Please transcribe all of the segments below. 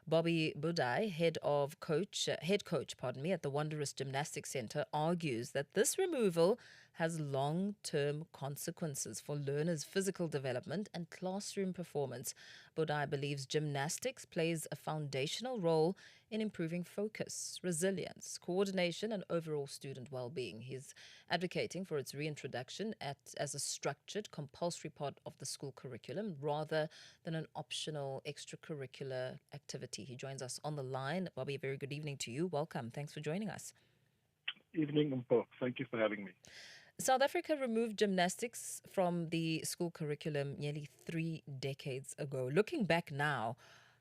Bobby Budai, head coach, at the Wanderers Gymnastics Centre, argues that this removal has long-term consequences for learners' physical development and classroom performance. Budai believes gymnastics plays a foundational role in improving focus, resilience, coordination, and overall student well-being. He's advocating for its reintroduction as a structured, compulsory part of the school curriculum rather than an optional extracurricular activity. He joins us on the line. Bobby, a very good evening to you. Welcome. Thanks for joining us. Evening, Mpho. Thank you for having me. South Africa removed gymnastics from the school curriculum nearly 3 decades ago. Looking back now,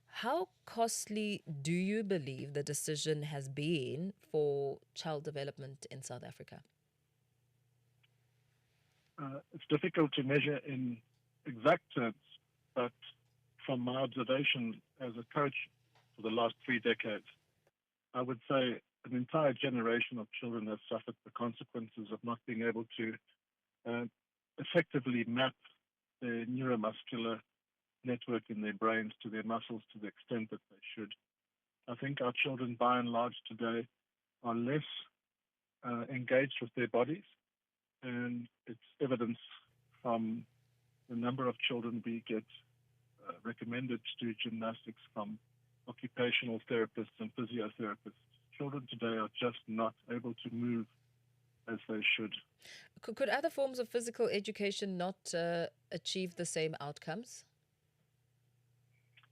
how costly do you believe the decision has been for child development in South Africa? It's difficult to measure in exact terms, but from my observation as a coach for the last 3 decades, I would say an entire generation of children have suffered the consequences of not being able to effectively map the neuromuscular network in their brains to their muscles to the extent that they should. I think our children, by and large today, are less engaged with their bodies, and it's evidence from the number of children we get recommended to do gymnastics from occupational therapists and physiotherapists. Children today are just not able to move as they should. Could other forms of physical education not achieve the same outcomes?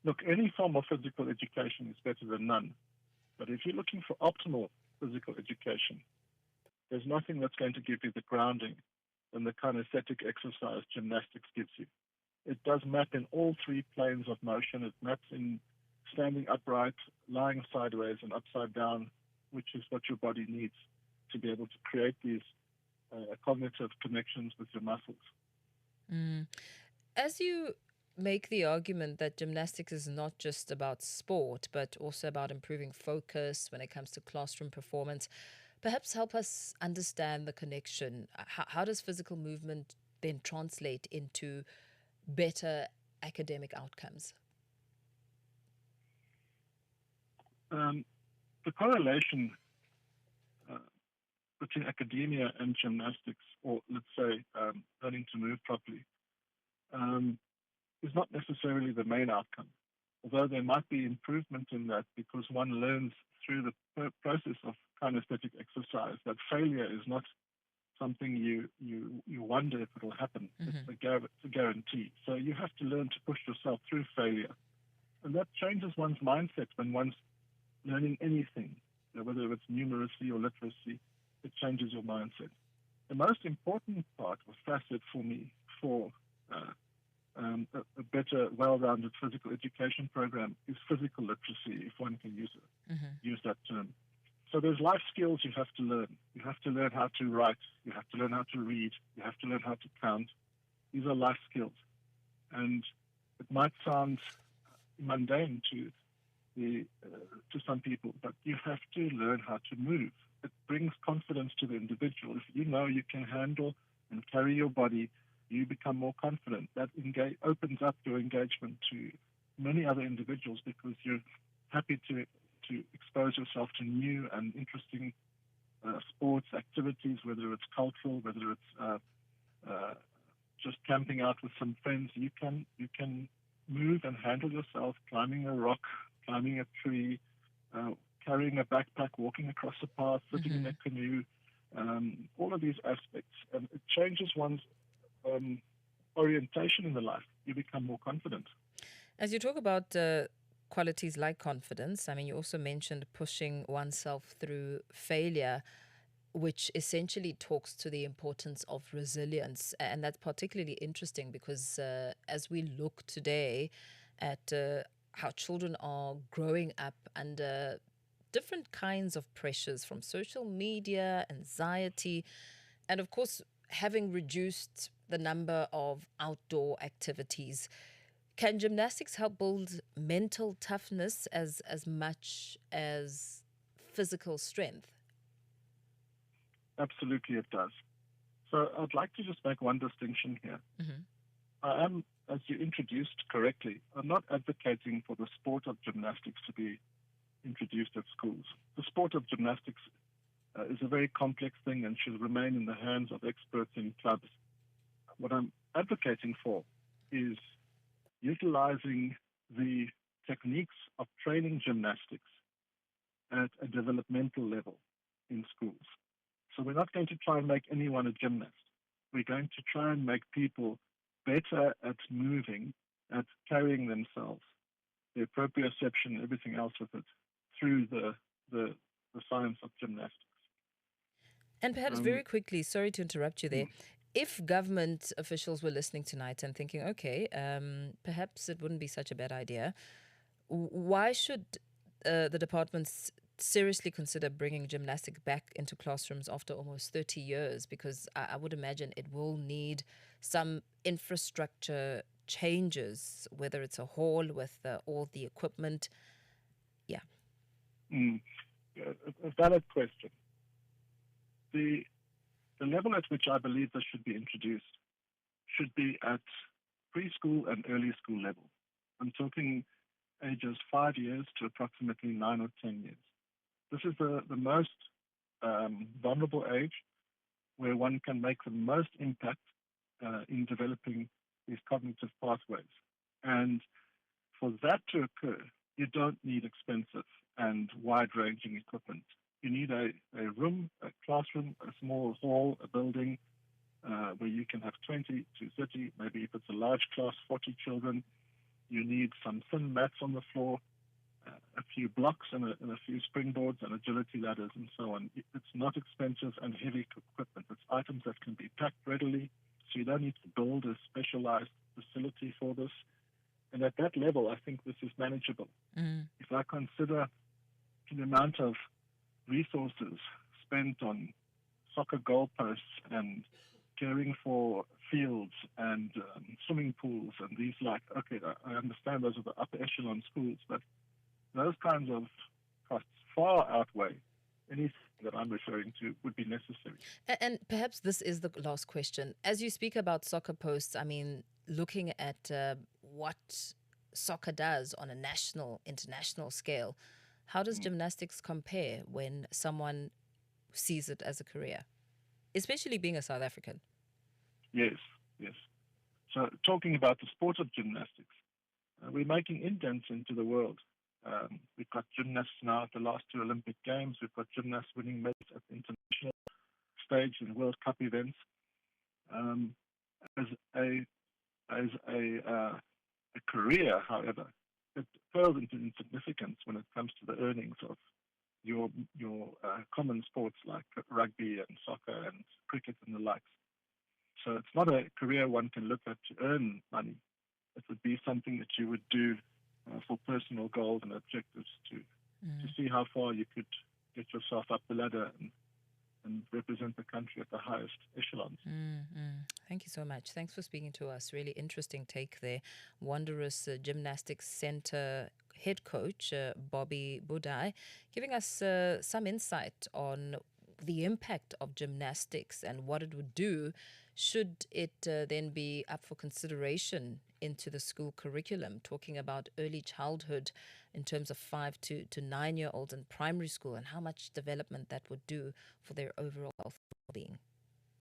Look, any form of physical education is better than none. But if you're looking for optimal physical education, there's nothing that's going to give you the grounding than the kinesthetic exercise gymnastics gives you. It does map in all 3 planes of motion. It maps in standing upright, lying sideways, and upside down, which is what your body needs to be able to create these cognitive connections with your muscles. As you make the argument that gymnastics is not just about sport, but also about improving focus when it comes to classroom performance, perhaps help us understand the connection. How does physical movement then translate into better academic outcomes? The correlation between academia and gymnastics, or let's say learning to move properly, is not necessarily the main outcome. Although there might be improvement in that because one learns through the process of kinesthetic exercise that failure is not something you wonder if it will happen. Mm-hmm. It's a guarantee. So you have to learn to push yourself through failure. And that changes one's mindset when one's learning anything, whether it's numeracy or literacy, it changes your mindset. The most important part or facet for me for a better, well-rounded physical education program is physical literacy, if one can use that term. So there's life skills you have to learn. You have to learn how to write. You have to learn how to read. You have to learn how to count. These are life skills. And it might sound mundane to some people, but you have to learn how to move. It brings confidence to the individual. If you know you can handle and carry your body, you become more confident. That opens up your engagement to many other individuals because you're happy to expose yourself to new and interesting sports activities, whether it's cultural, whether it's just camping out with some friends. You can move and handle yourself, climbing a rock, climbing a tree, carrying a backpack, walking across a path, sitting in a canoe, all of these aspects. And it changes one's orientation in the life. You become more confident. As you talk about qualities like confidence, I mean, you also mentioned pushing oneself through failure, which essentially talks to the importance of resilience. And that's particularly interesting because as we look today at how children are growing up under different kinds of pressures from social media, anxiety, and of course, having reduced the number of outdoor activities, can gymnastics help build mental toughness as much as physical strength? Absolutely, it does. So I'd like to just make one distinction here. I am as you introduced correctly, I'm not advocating for the sport of gymnastics to be introduced at schools. The sport of gymnastics is a very complex thing and should remain in the hands of experts in clubs. What I'm advocating for is utilizing the techniques of training gymnastics at a developmental level in schools. So we're not going to try and make anyone a gymnast. We're going to try and make people better at moving, at carrying themselves, their proprioception, everything else with it, through the science of gymnastics. And perhaps very quickly, sorry to interrupt you there, if government officials were listening tonight and thinking, okay, perhaps it wouldn't be such a bad idea, why should the departments seriously consider bringing gymnastics back into classrooms after almost 30 years? Because I would imagine it will need some infrastructure changes, whether it's a hall with all the equipment. Yeah. A valid question. The level at which I believe this should be introduced should be at preschool and early school level. I'm talking ages 5 years to approximately 9 or 10 years. This is the most vulnerable age where one can make the most impact in developing these cognitive pathways. And for that to occur, you don't need expensive and wide-ranging equipment. You need a room, a classroom, a small hall, a building where you can have 20 to 30, maybe if it's a large class, 40 children. You need some thin mats on the floor, a few blocks and a few springboards and agility ladders and so on. It's not expensive and heavy equipment. It's items that can be packed readily, so you don't need to build a specialized facility for this. And at that level, I think this is manageable. If I consider the amount of resources spent on soccer goalposts and caring for fields and swimming pools and these okay, I understand those are the upper echelon schools, but those kinds of costs far outweigh anything that I'm referring to would be necessary. And perhaps this is the last question. As you speak about soccer posts, I mean, looking at what soccer does on a national, international scale, how does gymnastics compare when someone sees it as a career, especially being a South African? Yes. So talking about the sport of gymnastics, we're making indents into the world. We've got gymnasts now at the last 2 Olympic Games. We've got gymnasts winning medals at the international stage in World Cup events. As a career, however, it pales into insignificance when it comes to the earnings of your common sports like rugby and soccer and cricket and the likes. So it's not a career one can look at to earn money. It would be something that you would do for personal goals and objectives to see how far you could get yourself up the ladder and represent the country at the highest echelons. Thank you so much. Thanks for speaking to us. Really interesting take there. Wanderers Gymnastics Centre head coach, Bobby Budai, giving us some insight on the impact of gymnastics and what it would do should it then be up for consideration into the school curriculum, talking about early childhood in terms of 5 to 9 year olds in primary school and how much development that would do for their overall health and well-being.